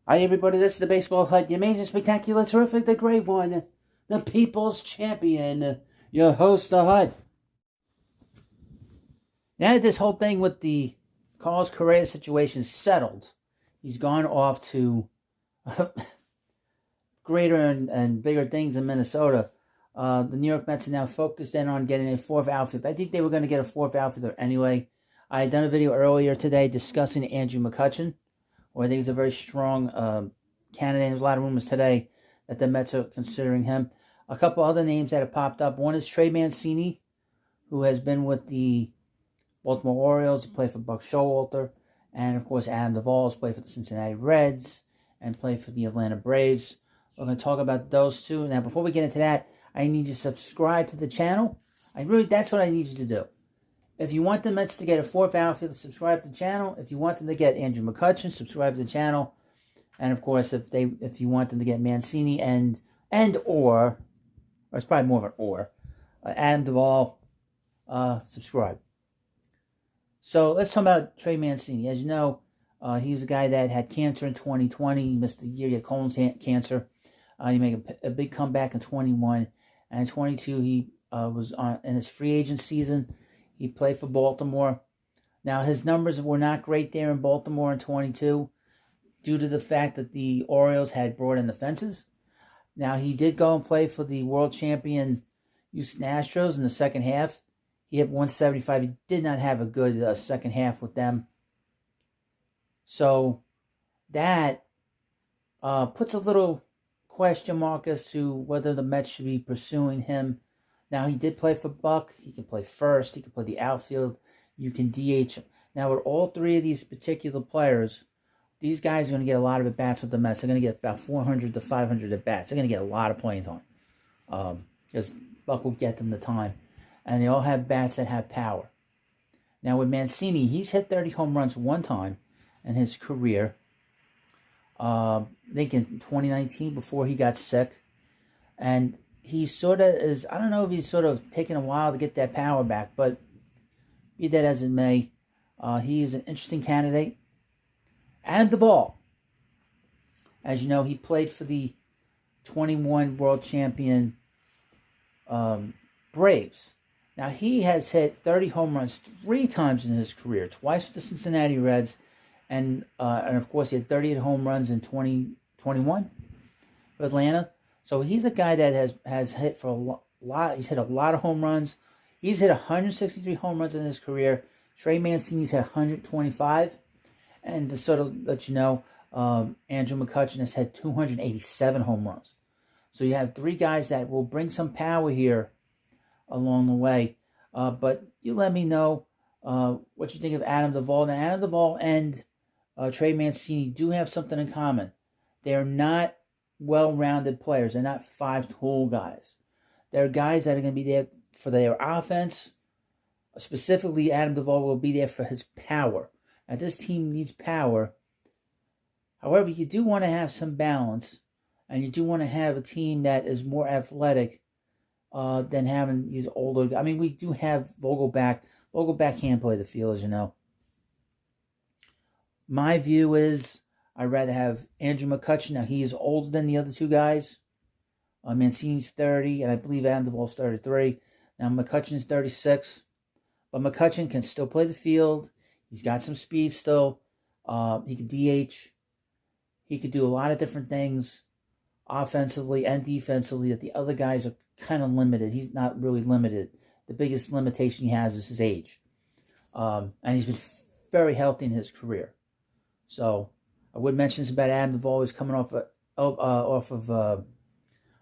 Hi everybody, this is the Baseball Hut, the amazing, spectacular, terrific, the great one, the people's champion, your host, the Hut. Now that this whole thing with the Carlos Correa situation is settled, he's gone off to greater and bigger things in Minnesota. The New York Mets are now focused in on getting a fourth outfielder. I think they were going to get a fourth outfielder anyway. I had done a video earlier today discussing Andrew McCutchen, who I think is a very strong candidate. There's a lot of rumors today that the Mets are considering him. A couple other names that have popped up. One is Trey Mancini, who has been with the Baltimore Orioles. He played for Buck Showalter. And, of course, Adam Duvall has played for the Cincinnati Reds and played for the Atlanta Braves. We're going to talk about those two. Now, before we get into that, I need you to subscribe to the channel. That's what I need you to do. If you want the Mets to get a fourth outfielder, subscribe to the channel. If you want them to get Andrew McCutchen, subscribe to the channel. And of course, if you want them to get Mancini or it's probably more of an or, Adam Duvall, subscribe. So let's talk about Trey Mancini. As you know, he's a guy that had cancer in 2020. He missed a year. He had colon cancer. He made a big comeback in 21, and in 22 he was in his free agent season. He played for Baltimore. Now, his numbers were not great there in Baltimore in 22 due to the fact that the Orioles had brought in the fences. Now, he did go and play for the world champion Houston Astros in the second half. He hit 175. He did not have a good second half with them. So, that puts a little question mark as to whether the Mets should be pursuing him. Now, he did play for Buck. He can play first. He can play the outfield. You can DH him. Now, with all three of these particular players, these guys are going to get a lot of at-bats with the Mets. They're going to get about 400 to 500 at-bats. They're going to get a lot of playing time because Buck will get them the time. And they all have bats that have power. Now, with Mancini, he's hit 30 home runs one time in his career. I think in 2019 before he got sick. And he sort of is, I don't know if he's sort of taking a while to get that power back, but be that as it may, he's an interesting candidate. Adam Duvall, as you know, he played for the 21 world champion Braves. Now, he has hit 30 home runs 3 times in his career, twice with the Cincinnati Reds, and of course, he had 38 home runs in 2021 for Atlanta. So he's a guy that has hit for a lot. He's hit a lot of home runs. He's hit 163 home runs in his career. Trey Mancini's hit 125. And to sort of let you know, Andrew McCutchen has had 287 home runs. So you have 3 guys that will bring some power here along the way. But you let me know what you think of Adam Duvall. Now, Adam Duvall and Trey Mancini do have something in common. They are not well-rounded players. They're not 5-tool guys. They're guys that are going to be there for their offense. Specifically, Adam Duvall will be there for his power. Now, this team needs power. However, you do want to have some balance, and you do want to have a team that is more athletic than having these older. I mean, we do have Vogelback. Vogelback can play the field, as you know. My view is I'd rather have Andrew McCutchen. Now, he is older than the other 2 guys. Mancini's 30, and I believe Adam Duvall's 33. Now, McCutchen's 36. But McCutchen can still play the field. He's got some speed still. He can DH. He could do a lot of different things offensively and defensively that the other guys are kind of limited. He's not really limited. The biggest limitation he has is his age. And he's been very healthy in his career. So, I would mention this about Adam Duvall. He's coming off of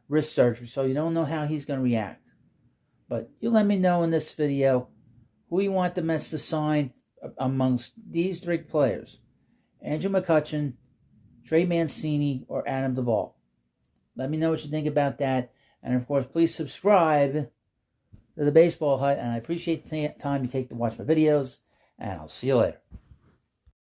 wrist surgery, so you don't know how he's going to react. But you let me know in this video who you want the Mets to sign amongst these 3 players: Andrew McCutchen, Trey Mancini, or Adam Duvall. Let me know what you think about that. And of course, please subscribe to the Baseball Hut. And I appreciate the time you take to watch my videos. And I'll see you later.